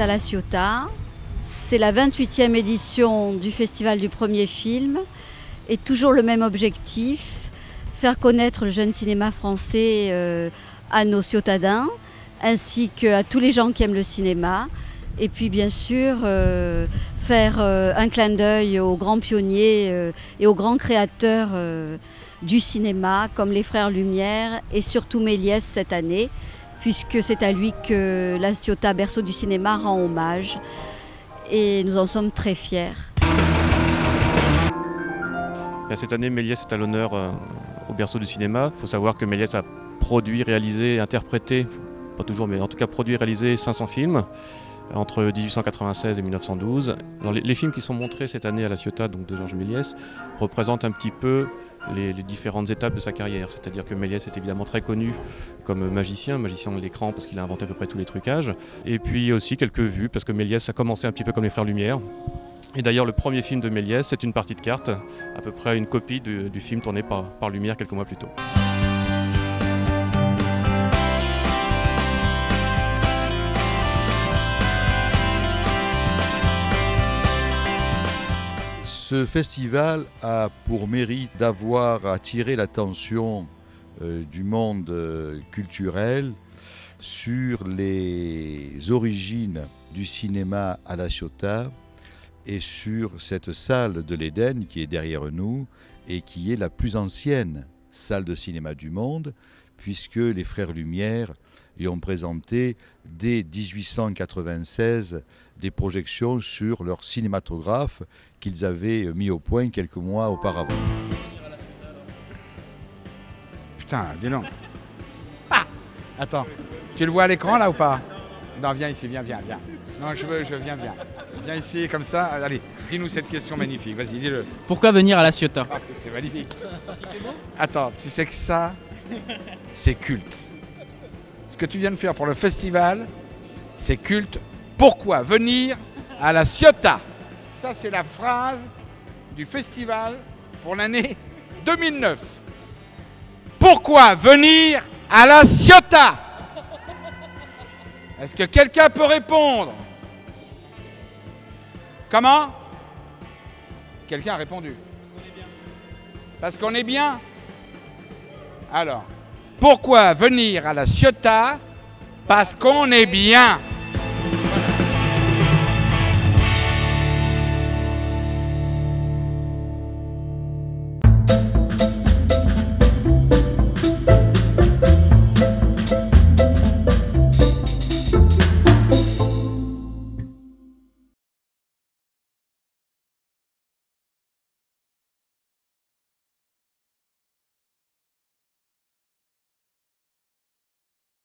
à La Ciotat. C'est la 28e édition du Festival du premier film et toujours le même objectif, faire connaître le jeune cinéma français à nos ciotadins ainsi qu'à tous les gens qui aiment le cinéma. Et puis bien sûr faire un clin d'œil aux grands pionniers et aux grands créateurs du cinéma comme les Frères Lumière et surtout Méliès cette année, puisque c'est à lui que La Ciotat, berceau du cinéma, rend hommage. Et nous en sommes très fiers. Cette année, Méliès est à l'honneur au berceau du cinéma. Il faut savoir que Méliès a produit, réalisé, interprété, pas toujours, mais en tout cas produit et réalisé 500 films entre 1896 et 1912. Alors, les films qui sont montrés cette année à La Ciotat, donc de Georges Méliès, représentent un petit peu les différentes étapes de sa carrière. C'est-à-dire que Méliès est évidemment très connu comme magicien de l'écran parce qu'il a inventé à peu près tous les trucages. Et puis aussi quelques vues, parce que Méliès a commencé un petit peu comme les Frères Lumière. Et d'ailleurs, le premier film de Méliès, c'est une partie de cartes, à peu près une copie du film tourné par Lumière quelques mois plus tôt. Ce festival a pour mérite d'avoir attiré l'attention du monde culturel sur les origines du cinéma à La Ciotat et sur cette salle de l'Éden qui est derrière nous et qui est la plus ancienne salle de cinéma du monde, puisque les Frères Lumière y ont présenté dès 1896 des projections sur leur cinématographe qu'ils avaient mis au point quelques mois auparavant. Putain, dis donc. Ah, attends, tu le vois à l'écran là ou pas? Non, viens ici, viens. Non, viens. Viens ici, comme ça. Allez, dis-nous cette question magnifique, vas-y, dis-le. Pourquoi venir à La Ciotat? C'est magnifique. Attends, tu sais que ça, c'est culte. Ce que tu viens de faire pour le festival, c'est culte. Pourquoi venir à La Ciotat? Ça, c'est la phrase du festival pour l'année 2009. Pourquoi venir à La Ciotat? Est-ce que quelqu'un peut répondre? Comment? Quelqu'un a répondu. Parce qu'on est bien. Alors, pourquoi venir à La Ciotat? Parce qu'on est bien.